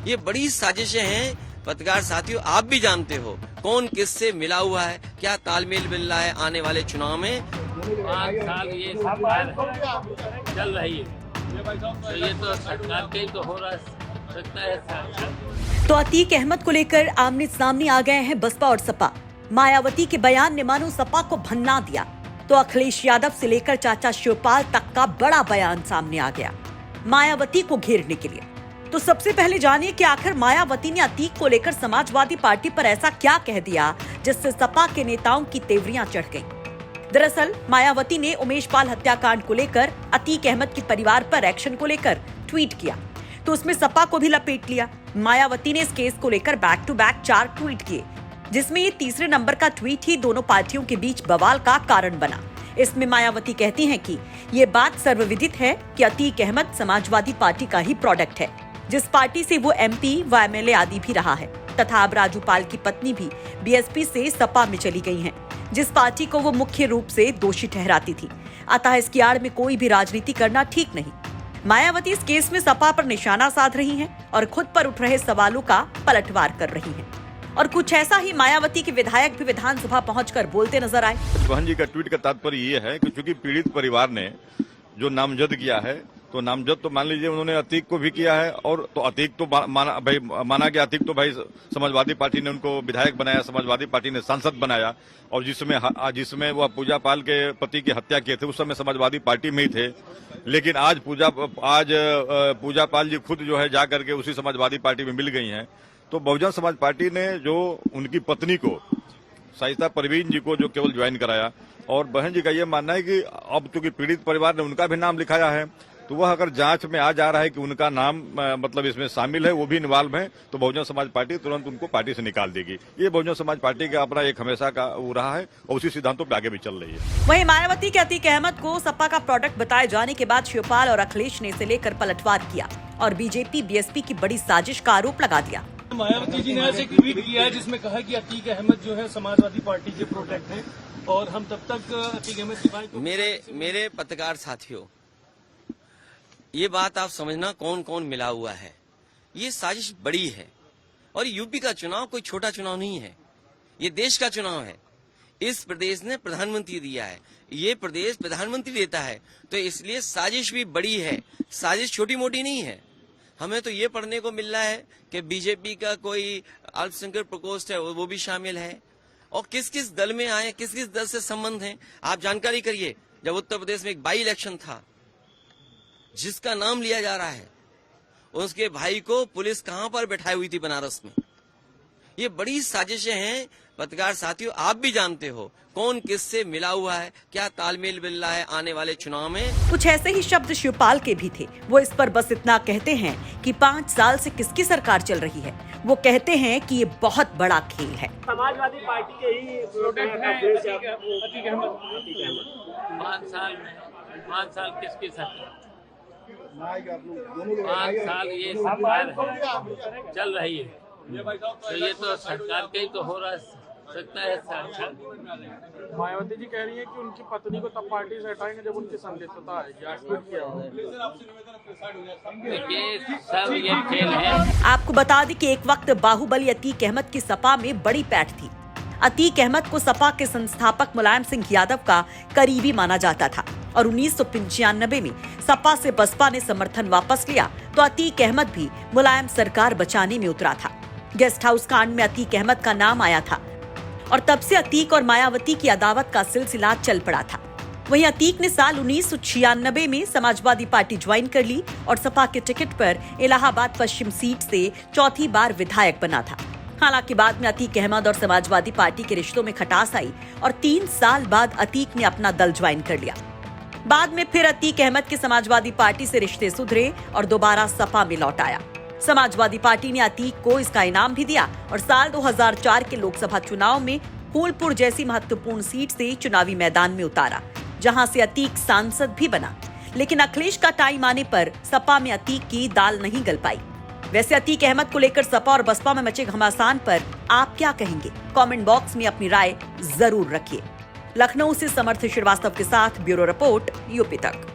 ये बड़ी साजिशें हैं पत्रकार साथियों, आप भी जानते हो कौन किससे मिला हुआ है, क्या तालमेल मिल रहा है आने वाले चुनाव में। 5 साल ये सरकार चल रही है, तो ये तो सरकार के तो हो रहा सकता है। तो अतीक अहमद को लेकर आमने सामने आ गए हैं बसपा और सपा। मायावती के बयान ने मानो सपा को भन्ना दिया, तो अखिलेश यादव से लेकर चाचा शिवपाल तक का बड़ा बयान सामने आ गया मायावती को घेरने के लिए। तो सबसे पहले जानिए कि आखिर मायावती ने अतीक को लेकर समाजवादी पार्टी पर ऐसा क्या कह दिया जिससे सपा के नेताओं की तेवरियां चढ़ गईं। दरअसल मायावती ने उमेश पाल हत्याकांड को लेकर अतीक अहमद के परिवार पर एक्शन को लेकर ट्वीट किया, तो उसमें सपा को भी लपेट लिया। मायावती ने इस केस को लेकर बैक टू बैक 4 ट्वीट किए, जिसमें ये तीसरे नंबर का ट्वीट ही दोनों पार्टियों के बीच बवाल का कारण बना। इसमें मायावती कहती हैं कि ये बात सर्वविदित है कि अतीक अहमद समाजवादी पार्टी का ही प्रोडक्ट है, जिस पार्टी से वो एमपी व एमएलए आदि भी रहा है, तथा अब राजू पाल की पत्नी भी बीएसपी से सपा में चली गई हैं, जिस पार्टी को वो मुख्य रूप से दोषी ठहराती थी। अतः इसकी आड़ में कोई भी राजनीति करना ठीक नहीं। मायावती इस केस में सपा पर निशाना साध रही हैं और खुद पर उठ रहे सवालों का पलटवार कर रही हैं। और कुछ ऐसा ही मायावती के विधायक भी विधानसभा पहुंचकर बोलते नजर आए। बहन जी का ट्वीट का तात्पर्य ये है कि चूंकि पीड़ित परिवार ने जो नामजद किया है, तो नामजद तो मान लीजिए उन्होंने अतीक को भी किया है, और तो अतीक तो माना कि अतीक तो भाई समाजवादी पार्टी ने उनको विधायक बनाया, समाजवादी पार्टी ने सांसद बनाया, और जिसमें वह पूजा पाल के पति की हत्या किए थे उस समय समाजवादी पार्टी में ही थे। लेकिन आज पूजा पाल जी खुद जो है जा करके उसी समाजवादी पार्टी में मिल गई हैं। तो बहुजन समाज पार्टी ने जो उनकी पत्नी को शाइस्ता परवीन जी को जो केवल ज्वाइन कराया, और बहन जी का ये मानना है कि अब चूंकि पीड़ित परिवार ने उनका भी नाम लिखाया है, तो वह अगर जांच में आ जा रहा है कि उनका नाम मतलब इसमें शामिल है, वो भी इन्वॉल्व है, तो बहुजन समाज पार्टी तुरंत उनको पार्टी से निकाल देगी। ये बहुजन समाज पार्टी का अपना एक हमेशा का वो रहा है, और उसी सिद्धांतों पर आगे भी चल रही है। वहीं मायावती के अतीक अहमद को सपा का प्रोडक्ट बताए जाने के बाद शिवपाल और अखिलेश ने इसे लेकर पलटवार किया और बीजेपी बीएसपी की बड़ी साजिश का आरोप लगा दिया। मायावती जी ने ऐसे ट्वीट किया है जिसमें कहा कि अतीक अहमद जो है समाजवादी पार्टी के प्रोडक्ट हैं, और हम तब तक अतीक अहमद की बात। मेरे पत्रकार साथियों, ये बात आप समझना कौन कौन मिला हुआ है। ये साजिश बड़ी है, और यूपी का चुनाव कोई छोटा चुनाव नहीं है, ये देश का चुनाव है। इस प्रदेश ने प्रधानमंत्री दिया है, ये प्रदेश प्रधानमंत्री देता है, तो इसलिए साजिश भी बड़ी है, साजिश छोटी मोटी नहीं है। हमें तो ये पढ़ने को मिल रहा है कि बीजेपी का कोई अल्पसंख्यक प्रकोष्ठ है वो भी शामिल है, और किस किस दल में आए, किस किस दल से संबंध है, आप जानकारी करिए। जब उत्तर प्रदेश में एक बाई इलेक्शन था जिसका नाम लिया जा रहा है, उसके भाई को पुलिस कहां पर बैठाई हुई थी, बनारस में। ये बड़ी साजिशें हैं पत्रकार साथियों, आप भी जानते हो कौन किससे मिला हुआ है, क्या तालमेल मिल रहा है आने वाले चुनाव में। कुछ ऐसे ही शब्द शिवपाल के भी थे। वो इस पर बस इतना कहते हैं कि 5 साल से किसकी सरकार चल रही है। वो कहते हैं कि ये बहुत बड़ा खेल है। समाजवादी पार्टी के ही प्रोडक्ट है अतीक अहमद। 5 साल किसकी सरकार? 5 साल ये सरकार चल रही है, तो ये तो सरकार के ही तो हो रहा सकता है। मायावती जी कह रही है कि उनकी पत्नी को तब पार्टी से हटाएंगे जब उनकी संदिग्धता आएगी। सब ये खेल है। आपको बता दें कि एक वक्त बाहुबली अतीक अहमद की सपा में बड़ी पैठ थी। अतीक अहमद को सपा के संस्थापक मुलायम सिंह यादव का करीबी माना जाता था, और 1995 में सपा से बसपा ने समर्थन वापस लिया, तो अतीक अहमद भी मुलायम सरकार बचाने में उतरा था। गेस्ट हाउस कांड में अतीक अहमद का नाम आया था, और तब से अतीक और मायावती की अदावत का सिलसिला चल पड़ा था। वहीं अतीक ने साल 1996 में समाजवादी पार्टी ज्वाइन कर ली और सपा के टिकट पर इलाहाबाद पश्चिम सीट से चौथी बार विधायक बना था। हालांकि बाद में अतीक अहमद और समाजवादी पार्टी के रिश्तों में खटास आई, और 3 साल बाद अतीक ने अपना दल ज्वाइन कर लिया। बाद में फिर अतीक अहमद के समाजवादी पार्टी से रिश्ते सुधरे और दोबारा सपा में लौट आया। समाजवादी पार्टी ने अतीक को इसका इनाम भी दिया, और साल 2004 के लोकसभा चुनाव में फूलपुर जैसी महत्वपूर्ण सीट से चुनावी मैदान में उतारा, जहां से अतीक सांसद भी बना। लेकिन अखिलेश का टाइम आने पर सपा में अतीक की दाल नहीं गल पाई। वैसे अतीक अहमद को लेकर सपा और बसपा में मचे घमासान पर आप क्या कहेंगे? कमेंट बॉक्स में अपनी राय जरूर रखिए। लखनऊ से समर्थ श्रीवास्तव के साथ ब्यूरो रिपोर्ट, यूपी तक।